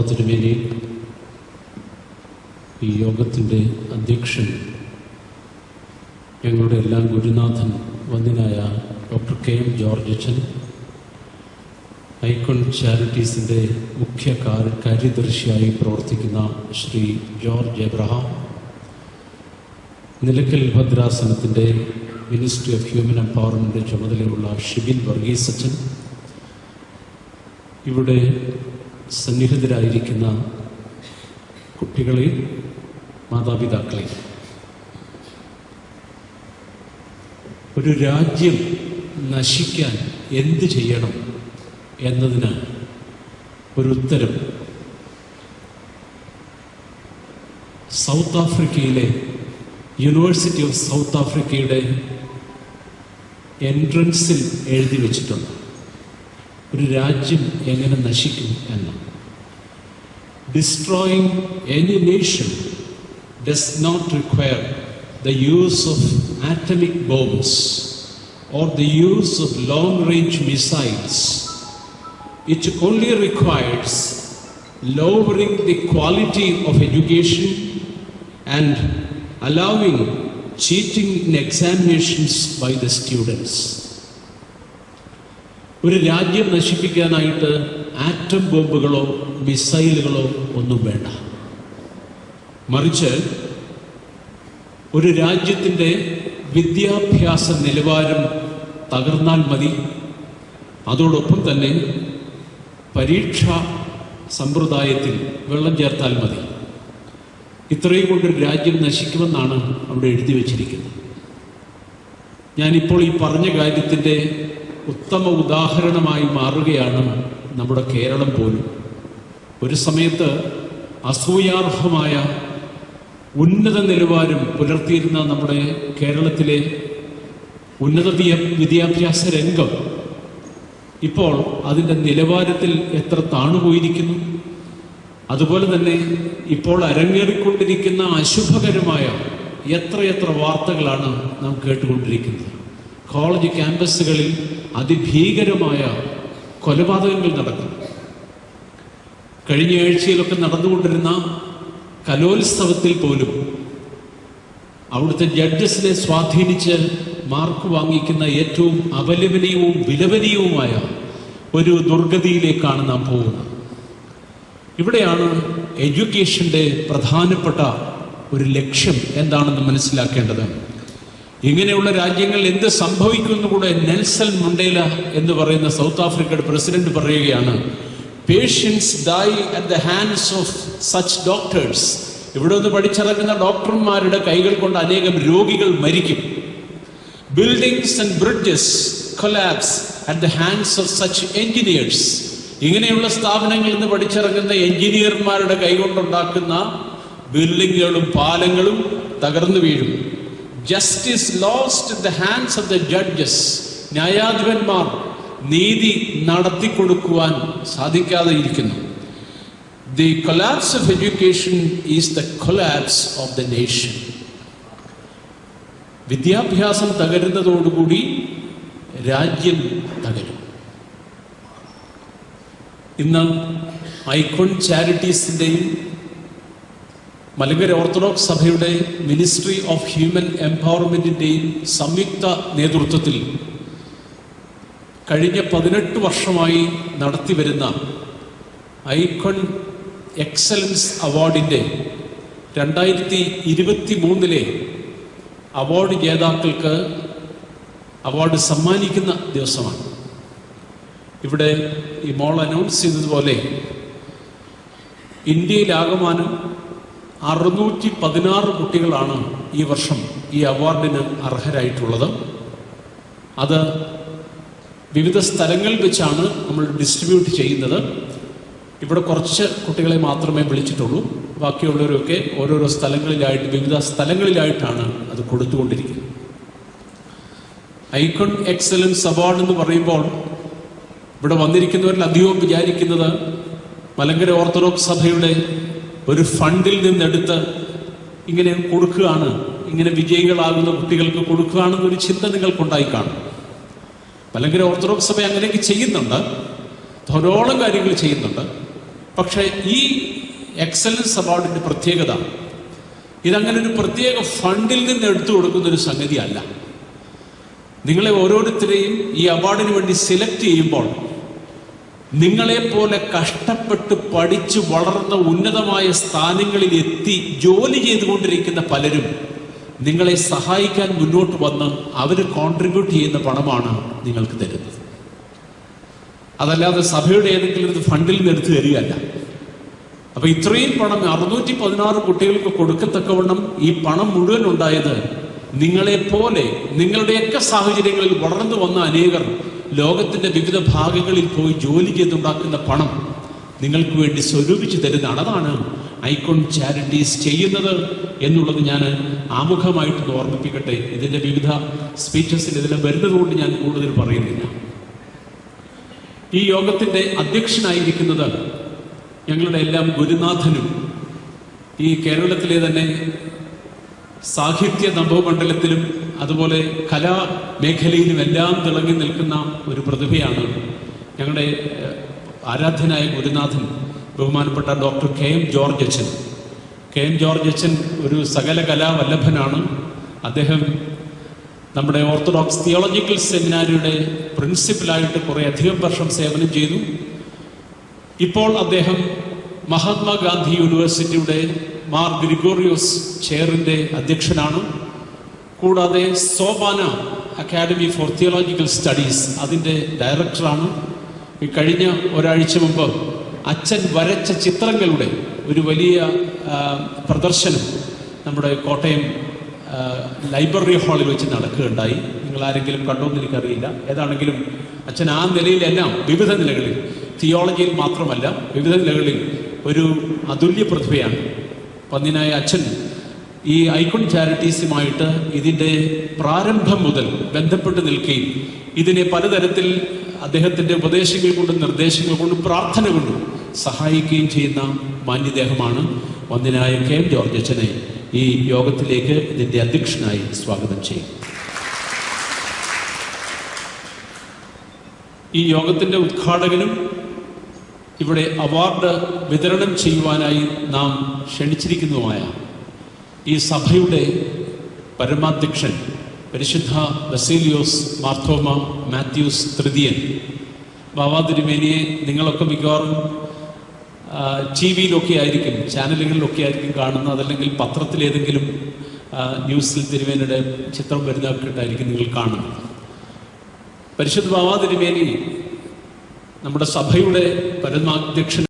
തിരുമേനി, ഈ യോഗത്തിൻ്റെ അധ്യക്ഷൻ, ഞങ്ങളുടെ എല്ലാം ഗുരുനാഥൻ വന്യനായ ഡോക്ടർ കെ.എം. ജോർജ് അച്ഛൻ, ഐക്കൺ ചാരിറ്റീസിൻ്റെ മുഖ്യ കാര്യദർശിയായി പ്രവർത്തിക്കുന്ന ശ്രീ ജോർജ് എബ്രഹാം, നിലയ്ക്കൽ ഭദ്രാസനത്തിൻ്റെ മിനിസ്ട്രി ഓഫ് ഹ്യൂമൻ എംപവർമെൻ്റ് ചുമതലയുള്ള ഷിബിൻ വർഗീസ് അച്ഛൻ, ഇവിടെ സന്നിഹിതരായിരിക്കുന്ന കുട്ടികളെ, മാതാപിതാക്കളെ, ഒരു രാജ്യം നശിക്കാൻ എന്ത് ചെയ്യണം എന്നതിന് ഒരു ഉത്തരം സൗത്ത് ആഫ്രിക്കയിലെ യൂണിവേഴ്സിറ്റി ഓഫ് സൗത്ത് ആഫ്രിക്കയുടെ എൻട്രൻസിൽ എഴുതി വച്ചിട്ടുണ്ട്. ഒരു രാജ്യം എങ്ങനെ നശിക്കും എന്ന്. Destroying any nation does not require the use of atomic bombs or the use of long-range missiles. It only requires lowering the quality of education and allowing cheating in examinations by the students. ഒരു രാജ്യം നശിപ്പിക്കാനായിട്ട് atom ബോംബുകളോ മിസൈലുകളോ ഒന്നും വേണ്ട. മറിച്ച് ഒരു രാജ്യത്തിൻ്റെ വിദ്യാഭ്യാസ നിലവാരം തകർന്നാൽ മതി. അതോടൊപ്പം തന്നെ പരീക്ഷാ സമ്പ്രദായത്തിൽ വെള്ളം ചേർത്താൽ മതി. ഇത്രയും കൊണ്ടൊരു രാജ്യം നശിക്കുമെന്നാണ് അവിടെ എഴുതി വച്ചിരിക്കുന്നത്. ഞാനിപ്പോൾ ഈ പറഞ്ഞ കാര്യത്തിൻ്റെ ഉത്തമ ഉദാഹരണമായി മാറുകയാണ് നമ്മുടെ കേരളം പോലും. ഒരു സമയത്ത് അസൂയാർഹമായ ഉന്നത നിലവാരം പുലർത്തിയിരുന്ന നമ്മുടെ കേരളത്തിലെ ഉന്നത വിദ്യാഭ്യാസ രംഗം ഇപ്പോൾ അതിൻ്റെ നിലവാരത്തിൽ എത്ര താണുപോയിരിക്കുന്നു. അതുപോലെ തന്നെ ഇപ്പോൾ അരങ്ങേറിക്കൊണ്ടിരിക്കുന്ന അശുഭകരമായ എത്രയെത്ര വാർത്തകളാണ് നാം കേട്ടുകൊണ്ടിരിക്കുന്നത്. കോളേജ് ക്യാമ്പസുകളിൽ അതിഭീകരമായ കൊലപാതകങ്ങൾ നടക്കുന്നു. കഴിഞ്ഞ ആഴ്ചയിലൊക്കെ നടന്നുകൊണ്ടിരുന്ന കലോത്സവത്തിൽ പോലും അവിടുത്തെ ജഡ്ജസിനെ സ്വാധീനിച്ച് മാർക്ക് വാങ്ങിക്കുന്ന ഏറ്റവും അപലപനീയവും വിലപനീയവുമായ ഒരു ദുർഗതിയിലേക്കാണ് നാം പോകുന്നത്. ഇവിടെയാണ് എഡ്യൂക്കേഷൻ്റെ പ്രധാനപ്പെട്ട ഒരു ലക്ഷ്യം എന്താണെന്ന് മനസ്സിലാക്കേണ്ടത്. ഇങ്ങനെയുള്ള രാജ്യങ്ങളിൽ എന്ത് സംഭവിക്കുമെന്ന് കൂടെ നെൽസൺ മണ്ടേല എന്ന് പറയുന്ന സൗത്ത് ആഫ്രിക്കയുടെ പ്രസിഡന്റ് പറയുകയാണ്. Patients die at the hands of such doctors. ഇവിടെ നിന്ന് പഠിച്ചിറങ്ങുന്ന ഡോക്ടർമാരുടെ കൈകൾ കൊണ്ട് അനേകം രോഗികൾ മരിക്കും. Buildings and bridges collapse at the hands of such engineers. ഇങ്ങനെയുള്ള സ്ഥാപനങ്ങളിൽ നിന്ന് പഠിച്ചിറങ്ങുന്ന എഞ്ചിനീയർമാരുടെ കൈകൊണ്ടുണ്ടാക്കുന്ന ബിൽഡിങ്ങുകളും പാലങ്ങളും തകർന്നു വീഴും. Justice lost in the hands of the judges. ന്യായാധിപന്മാർ നീതി നടത്തിക്കൊടുക്കുവാൻ സാധിക്കാതെ ഇരിക്കുന്നു. The collapse of education is the collapse of the nation. വിദ്യാഭ്യാസം തകരുന്നതോടുകൂടി രാജ്യം തകരും. ഇന്ന് ഐക്കൺ ചാരിറ്റീസിൻ്റെയും മലങ്കര ഓർത്തഡോക്സ് സഭയുടെ മിനിസ്ട്രി ഓഫ് ഹ്യൂമൻ എംപവർമെൻറ്റിൻ്റെയും സംയുക്ത നേതൃത്വത്തിൽ കഴിഞ്ഞ 18 വർഷമായി നടത്തിവരുന്ന ഐക്കൺ എക്സലൻസ് അവാർഡിൻ്റെ 2023 അവാർഡ് ജേതാക്കൾക്ക് അവാർഡ് സമ്മാനിക്കുന്ന ദിവസമാണ്. ഇവിടെ ഈ മോൾ അനൗൺസ് ചെയ്തതുപോലെ ഇന്ത്യയിലാകമാനം 616 കുട്ടികളാണ് ഈ വർഷം ഈ അവാർഡിന് അർഹരായിട്ടുള്ളത്. അത് വിവിധ സ്ഥലങ്ങളിൽ വെച്ചാണ് നമ്മൾ ഡിസ്ട്രിബ്യൂട്ട് ചെയ്യുന്നത്. ഇവിടെ കുറച്ച് കുട്ടികളെ മാത്രമേ വിളിച്ചിട്ടുള്ളൂ. ബാക്കിയുള്ളവരൊക്കെ ഓരോരോ സ്ഥലങ്ങളിലായിട്ട് വിവിധ സ്ഥലങ്ങളിലായിട്ടാണ് അത് കൊടുത്തുകൊണ്ടിരിക്കുന്നത്. ഐക്കൺ എക്സലൻസ് അവാർഡ് എന്ന് പറയുമ്പോൾ ഇവിടെ വന്നിരിക്കുന്നവരിൽ അധികവും വിചാരിക്കുന്നത് മലങ്കര ഓർത്തഡോക്സ് സഭയുടെ ഒരു ഫണ്ടിൽ നിന്നെടുത്ത് ഇങ്ങനെ കൊടുക്കുകയാണ്, ഇങ്ങനെ വിജയികളാകുന്ന കുട്ടികൾക്ക് കൊടുക്കുകയാണെന്നൊരു ചിന്ത നിങ്ങൾക്കുണ്ടായി കാണും. മലങ്കര ഓർത്തഡോക്സ് സഭ അങ്ങനെയൊക്കെ ചെയ്യുന്നുണ്ട്, ധാരാളം കാര്യങ്ങൾ ചെയ്യുന്നുണ്ട്. പക്ഷേ ഈ എക്സലൻസ് അവാർഡിൻ്റെ പ്രത്യേകത ഇതങ്ങനെ ഒരു പ്രത്യേക ഫണ്ടിൽ നിന്ന് എടുത്തു കൊടുക്കുന്നൊരു സംഗതിയല്ല. നിങ്ങളെ ഓരോരുത്തരെയും ഈ അവാർഡിന് വേണ്ടി സെലക്ട് ചെയ്യുമ്പോൾ നിങ്ങളെപ്പോലെ കഷ്ടപ്പെട്ട് പഠിച്ചു വളർന്ന ഉന്നതമായ സ്ഥാനങ്ങളിൽ എത്തി ജോലി ചെയ്തുകൊണ്ടിരിക്കുന്ന പലരും നിങ്ങളെ സഹായിക്കാൻ മുന്നോട്ട് വന്ന് അവർ കോൺട്രിബ്യൂട്ട് ചെയ്യുന്ന പണമാണ് നിങ്ങൾക്ക് തരുന്നത്. അതല്ലാതെ സഭയുടെ ഏതെങ്കിലും ഒരു ഫണ്ടിൽ നിന്ന് എടുത്തു തരികയല്ല. അപ്പൊ ഇത്രയും പണം 616 കുട്ടികൾക്ക് കൊടുക്കത്തക്കവണ്ണം ഈ പണം മുഴുവൻ ഉണ്ടായത് നിങ്ങളെപ്പോലെ നിങ്ങളുടെയൊക്കെ സാഹചര്യങ്ങളിൽ വളർന്നു വന്ന അനേകർ ലോകത്തിന്റെ വിവിധ ഭാഗങ്ങളിൽ പോയി ജോലി ചെയ്തുണ്ടാക്കുന്ന പണം നിങ്ങൾക്ക് വേണ്ടി സ്വരൂപിച്ചു തരുന്നതാണ്. അതാണ് ഐക്കോൺ ചാരിറ്റീസ് ചെയ്യുന്നത് എന്നുള്ളത് ഞാൻ ആമുഖമായിട്ട് ഓർമ്മിപ്പിക്കട്ടെ. ഇതിൻ്റെ വിവിധ സ്പീച്ചസിൽ ഇതിൽ വരുന്നതുകൊണ്ട് ഞാൻ കൂടുതൽ പറയുന്നില്ല. ഈ യോഗത്തിൻ്റെ അധ്യക്ഷനായിരിക്കുന്നത് ഞങ്ങളുടെ എല്ലാം ഗുരുനാഥനും ഈ കേരളത്തിലെ തന്നെ സാഹിത്യ നഭോമണ്ഡലത്തിലും അതുപോലെ കലാമേഖലയിലും എല്ലാം തിളങ്ങി നിൽക്കുന്ന ഒരു പ്രതിഭയാണ് ഞങ്ങളുടെ ആരാധ്യനായ ഗുരുനാഥൻ ബഹുമാനപ്പെട്ട ഡോക്ടർ KM ജോർജ് അച്ഛൻ. KM ജോർജ് അച്ഛൻ ഒരു സകല കലാവല്ലഭനാണ്. അദ്ദേഹം നമ്മുടെ ഓർത്തഡോക്സ് തിയോളജിക്കൽ സെമിനാരിയുടെ പ്രിൻസിപ്പലായിട്ട് കുറേ അധികം വർഷം സേവനം ചെയ്തു. ഇപ്പോൾ അദ്ദേഹം മഹാത്മാഗാന്ധി യൂണിവേഴ്സിറ്റിയുടെ മാർ ഗ്രിഗോറിയോസ് ചെയറിൻ്റെ അധ്യക്ഷനാണ്. കൂടാതെ സോപാന അക്കാഡമി ഫോർ തിയോളജിക്കൽ സ്റ്റഡീസ് അതിൻ്റെ ഡയറക്ടറാണ്. ഈ കഴിഞ്ഞ ഒരാഴ്ച മുമ്പ് അച്ഛൻ വരച്ച ചിത്രങ്ങളുടെ ഒരു വലിയ പ്രദർശനം നമ്മുടെ കോട്ടയം ലൈബ്രറി ഹാളിൽ വെച്ച് നടക്കുകയുണ്ടായി. നിങ്ങൾ ആരെങ്കിലും കണ്ടോന്ന് എനിക്കറിയില്ല. ഏതാണെങ്കിലും അച്ഛൻ ആ നിലയിലെല്ലാം വിവിധ നിലകളിൽ, തിയോളജിയിൽ മാത്രമല്ല വിവിധ നിലകളിൽ ഒരു അതുല്യ പ്രതിഭയാണ്. പന്നിനായ അച്ഛൻ ഈ ഐക്കോൺ ചാരിറ്റീസുമായിട്ട് ഇതിൻ്റെ പ്രാരംഭം മുതൽ ബന്ധപ്പെട്ട് നിൽക്കുകയും ഇതിനെ പലതരത്തിൽ അദ്ദേഹത്തിൻ്റെ ഉപദേശങ്ങൾ കൊണ്ടും നിർദ്ദേശങ്ങൾ കൊണ്ടും പ്രാർത്ഥന കൊണ്ടും സഹായിക്കുകയും ചെയ്യുന്ന മാന്യദേഹമാണ്. വന്ദനായ KM ജോർജ് അച്ഛനെ ഈ യോഗത്തിലേക്ക് ഇതിൻ്റെ അധ്യക്ഷനായി സ്വാഗതം ചെയ്യും. ഈ യോഗത്തിൻ്റെ ഉദ്ഘാടകനും ഇവിടെ അവാർഡ് വിതരണം ചെയ്യുവാനായി നാം ക്ഷണിച്ചിരിക്കുന്നതുമായ ഈ സഭയുടെ പരമാധ്യക്ഷൻ പരിശുദ്ധ ബസേലിയോസ് മാർത്തോമ മാത്യൂസ് തൃതീയൻ ബാവാ തിരുമേനിയെ നിങ്ങളൊക്കെ മിക്കവാറും TV-യിലൊക്കെ ആയിരിക്കും, ചാനലുകളിലൊക്കെ ആയിരിക്കും കാണുന്നത്. അതല്ലെങ്കിൽ പത്രത്തിലേതെങ്കിലും ന്യൂസിൽ തിരുമേനിയുടെ ചിത്രം വരുന്നതൊക്കെ ഉണ്ടായിരിക്കും നിങ്ങൾ കാണുന്നത്. പരിശുദ്ധ ബാവാ തിരുമേനി നമ്മുടെ സഭയുടെ പരമാധ്യക്ഷൻ